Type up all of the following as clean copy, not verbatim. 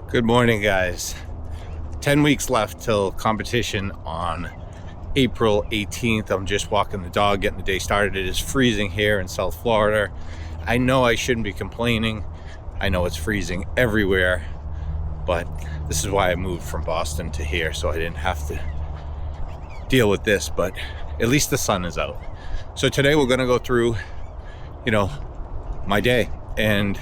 Good morning, guys. 10 weeks left till competition on April 18th. I'm just walking the dog, getting the day started. It is freezing here in South Florida. I know I shouldn't be complaining. I know it's freezing everywhere, but this is why I moved from Boston to here, so I didn't have to deal with this, but at least the sun is out. So today we're gonna go through, my day, and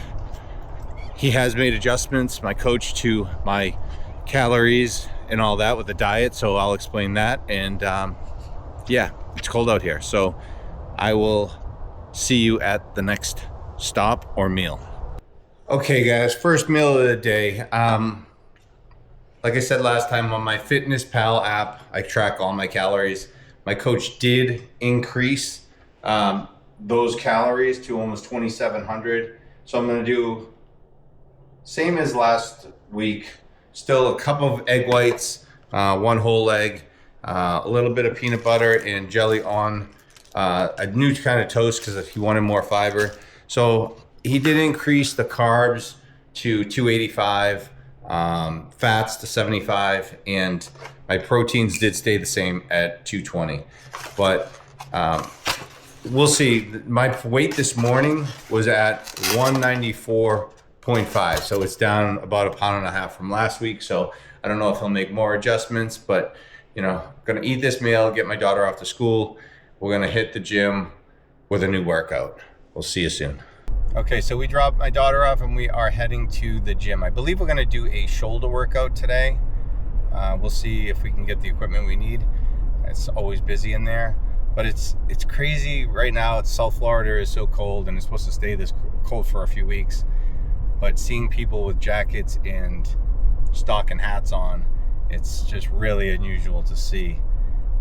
he has made adjustments, my coach, to my calories and all that with the diet, so I'll explain that. And yeah, it's cold out here, so I will see you at the next stop or meal. Okay guys, first meal of the day. Like I said last time, on my Fitness Pal app, I track all my calories. My coach did increase those calories to almost 2,700. So I'm gonna do same as last week, still a cup of egg whites, one whole egg, a little bit of peanut butter and jelly on a new kind of toast because he wanted more fiber. So he did increase the carbs to 285, fats to 75, and my proteins did stay the same at 220. But we'll see. My weight this morning was at 194.5, so it's down about 1.5 pounds from last week. So I don't know if he'll make more adjustments, but gonna eat this meal, get my daughter off to school. We're gonna hit the gym with a new workout. We'll see you soon. Okay, so we dropped my daughter off and we are heading to the gym. I believe we're gonna do a shoulder workout today. We'll see if we can get the equipment we need. It's always busy in there, but it's crazy right now. It's South Florida is so cold, and it's supposed to stay this cold for a few weeks. But seeing people with jackets and stocking hats on, it's just really unusual to see.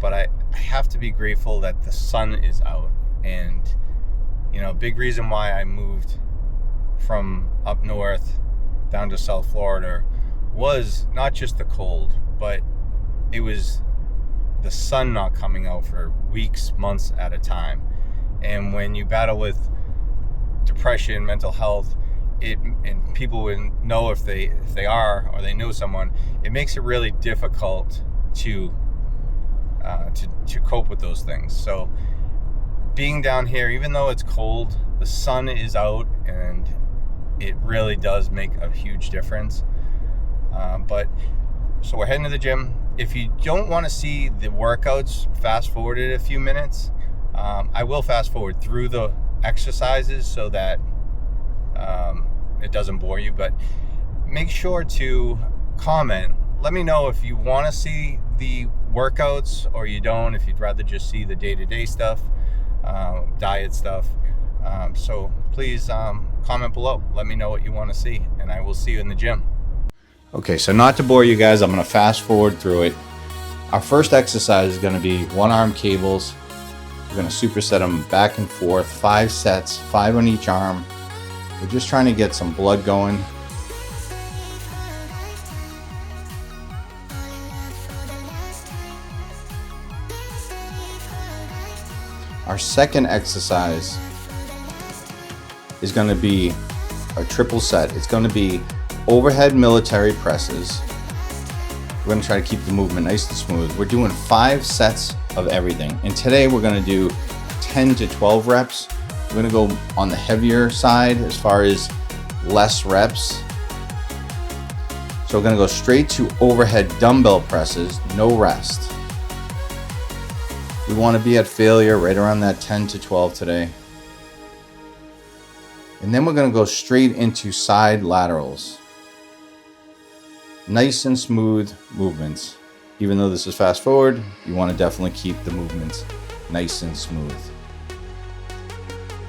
But I have to be grateful that the sun is out. And big reason why I moved from up north down to South Florida was not just the cold, but it was the sun not coming out for weeks, months at a time. And when you battle with depression, mental health, and people would know if they are, or they know someone, it makes it really difficult to cope with those things. So being down here, even though it's cold, the sun is out, and it really does make a huge difference. So we're heading to the gym. If you don't want to see the workouts fast forwarded a few minutes, I will fast forward through the exercises so that it doesn't bore you. But make sure to comment. Let me know if you want to see the workouts or you don't, if you'd rather just see the day-to-day stuff, diet stuff. So please comment below. Let me know what you want to see, and I will see you in the gym. Okay, so not to bore you guys, I'm going to fast forward through it. Our first exercise is going to be one-arm cables. We're going to superset them back and forth, 5 sets, 5 on each arm. We're just trying to get some blood going. Our second exercise is going to be a triple set. It's going to be overhead military presses. We're going to try to keep the movement nice and smooth. We're doing 5 sets of everything. And today we're going to do 10 to 12 reps. We're going to go on the heavier side as far as less reps. So we're going to go straight to overhead dumbbell presses, no rest. We want to be at failure right around that 10 to 12 today. And then we're going to go straight into side laterals. Nice and smooth movements. Even though this is fast forward, you want to definitely keep the movements nice and smooth.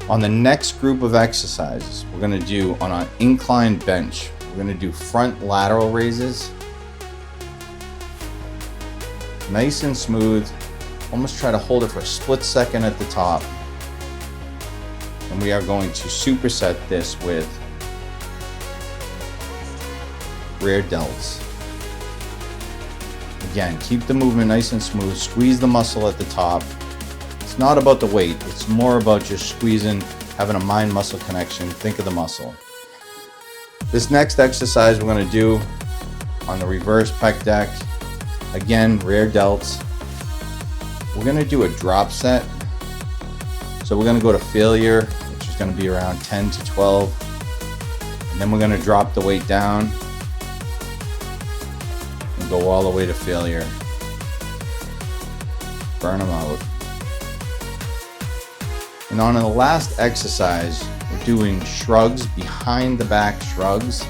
On the next group of exercises, we're going to do on an incline bench, we're going to do front lateral raises. Nice and smooth. Almost try to hold it for a split second at the top. And we are going to superset this with rear delts. Again, keep the movement nice and smooth. Squeeze the muscle at the top. It's not about the weight. It's more about just squeezing, having a mind-muscle connection. Think of the muscle. This next exercise we're going to do on the reverse pec deck. Again, rear delts. We're gonna do a drop set. So we're gonna go to failure, which is gonna be around 10 to 12. And then we're gonna drop the weight down and go all the way to failure. Burn them out. And on the last exercise, we're doing shrugs, behind the back shrugs.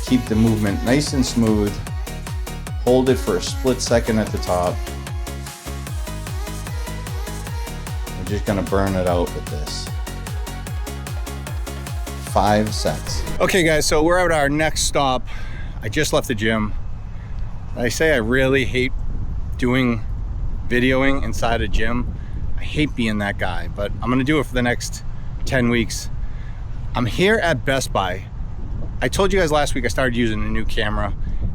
Keep the movement nice and smooth. Hold it for a split second at the top. We're just gonna burn it out with this. 5 sets. Okay guys, so we're at our next stop. I just left the gym. I say I really hate doing videoing inside a gym. I hate being that guy, but I'm gonna do it for the next 10 weeks. I'm here at Best Buy. I told you guys last week I started using a new camera,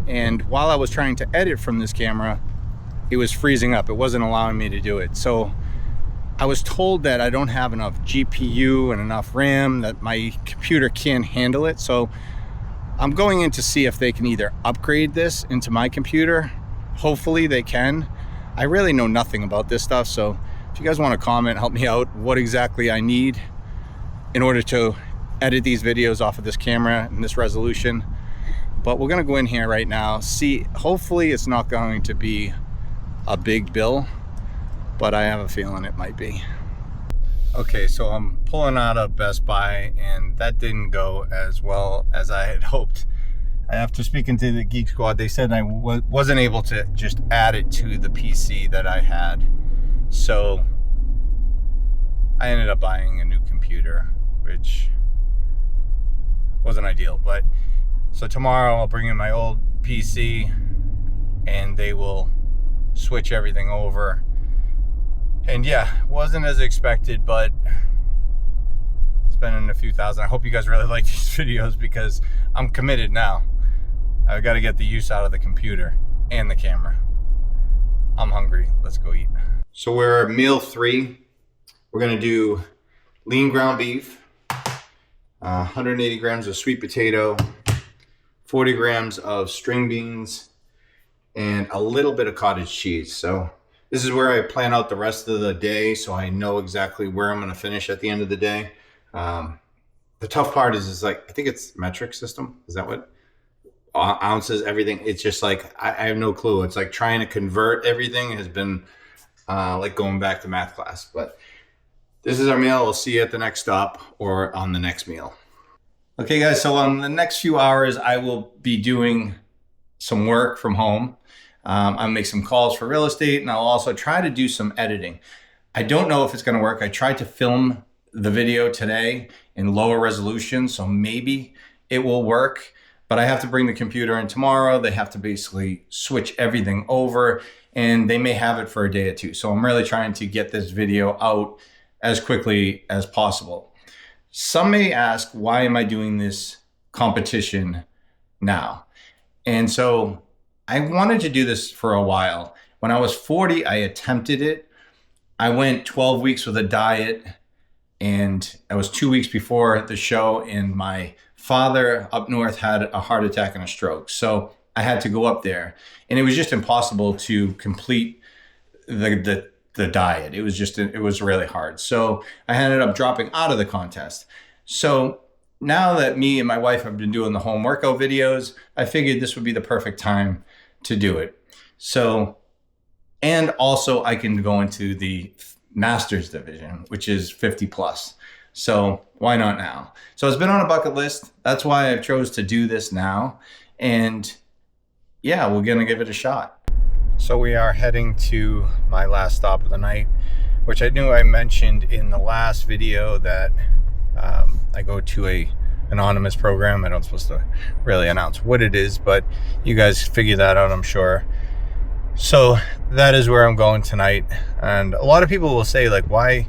and while I was trying to edit from this camera, it was freezing up. It wasn't allowing me to do it. So I was told that I don't have enough GPU and enough RAM, that my computer can't handle it. So I'm going in to see if they can either upgrade this into my computer. Hopefully they can. I really know nothing about this stuff, so if you guys want to comment, help me out what exactly I need in order to edit these videos off of this camera and this resolution. But we're gonna go in here right now, see, hopefully it's not going to be a big bill, but I have a feeling it might be. Okay, so I'm pulling out of Best Buy, and that didn't go as well as I had hoped. After speaking to the Geek Squad, they said I wasn't able to just add it to the PC that I had. So I ended up buying a new computer, which wasn't ideal. But so tomorrow I'll bring in my old PC and they will switch everything over. And yeah, wasn't as expected, but spending a few thousand. I hope you guys really like these videos because I'm committed now. I've got to get the use out of the computer and the camera. I'm hungry. Let's go eat. So we're at meal 3. We're going to do lean ground beef, 180 grams of sweet potato, 40 grams of string beans, and a little bit of cottage cheese. So this is where I plan out the rest of the day, so I know exactly where I'm going to finish at the end of the day. The tough part is like, I think it's metric system. Is that what? Ounces, everything. It's just like, I have no clue. It's like trying to convert everything has been like going back to math class. But this is our meal. We'll see you at the next stop or on the next meal. Okay guys, so on the next few hours, I will be doing some work from home. I'll make some calls for real estate, and I'll also try to do some editing. I don't know if it's going to work. I tried to film the video today in lower resolution, so maybe it will work, but I have to bring the computer in tomorrow. They have to basically switch everything over, and they may have it for a day or two. So I'm really trying to get this video out as quickly as possible. Some may ask, why am I doing this competition now? And so I wanted to do this for a while. When I was 40, I attempted it. I went 12 weeks with a diet, and I was 2 weeks before the show, and my father up north had a heart attack and a stroke. So I had to go up there, and it was just impossible to complete the diet. It was really hard. So I ended up dropping out of the contest. So now that me and my wife have been doing the home workout videos, I figured this would be the perfect time to do it. So, and also I can go into the Masters division, which is 50 plus. So why not now? So it's been on a bucket list. That's why I chose to do this now. And yeah, we're going to give it a shot. So we are heading to my last stop of the night, which I knew I mentioned in the last video that I go to a anonymous program. I don't supposed to really announce what it is, but you guys figure that out, I'm sure. So that is where I'm going tonight. And a lot of people will say, like, why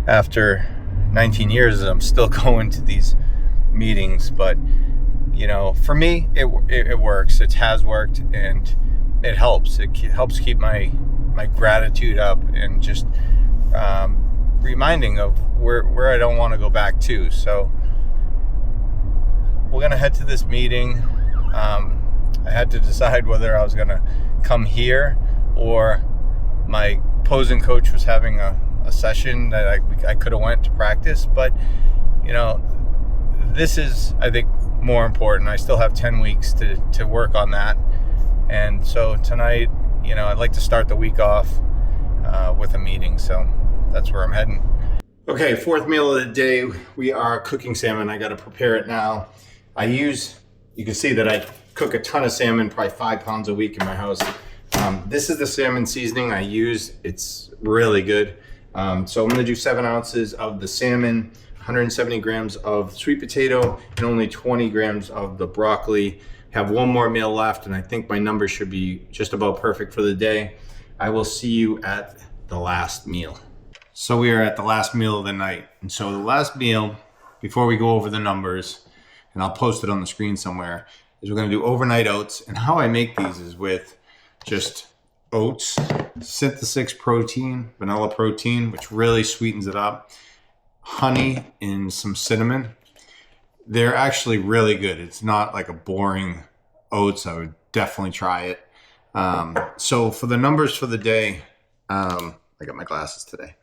after 19 years I'm still going to these meetings? But you know, for me, it works. It has worked, and it helps. It helps keep my gratitude up, and just reminding of where I don't want to go back to. So we're gonna head to this meeting. I had to decide whether I was going to come here or my posing coach was having a session that I could have went to practice. But, you know, this is, I think, more important. I still have 10 weeks to work on that. And so tonight, you know, I'd like to start the week off with a meeting. So that's where I'm heading. Okay, fourth meal of the day. We are cooking salmon. I got to prepare it now. You can see that I cook a ton of salmon, probably 5 pounds a week in my house. This is the salmon seasoning I use. It's really good. So I'm gonna do 7 ounces of the salmon, 170 grams of sweet potato, and only 20 grams of the broccoli. Have one more meal left, and I think my numbers should be just about perfect for the day. I will see you at the last meal. So we are at the last meal of the night. And so the last meal, before we go over the numbers, and I'll post it on the screen somewhere, is we're gonna do overnight oats. And how I make these is with just oats, synthesis protein, vanilla protein, which really sweetens it up, honey, and some cinnamon. They're actually really good. It's not like a boring oats. I would definitely try it. So for the numbers for the day, I got my glasses today.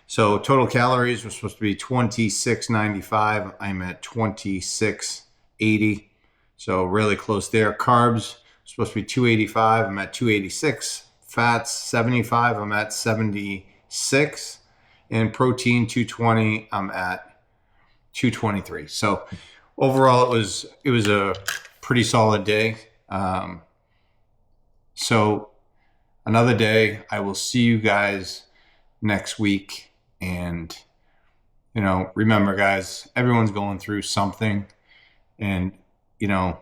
So total calories were supposed to be 2695. I'm at 2680. So really close there. Carbs supposed to be 285. I'm at 286. Fats 75. I'm at 76. And protein 220. I'm at 223. So overall, it was a pretty solid day. So another day. I will see you guys next week. And, you know, remember, guys, everyone's going through something. And, you know,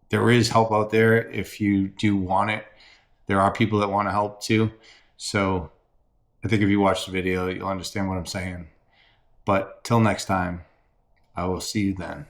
there is help out there if you do want it. There are people that want to help too. So I think if you watch the video, you'll understand what I'm saying. But till next time, I will see you then.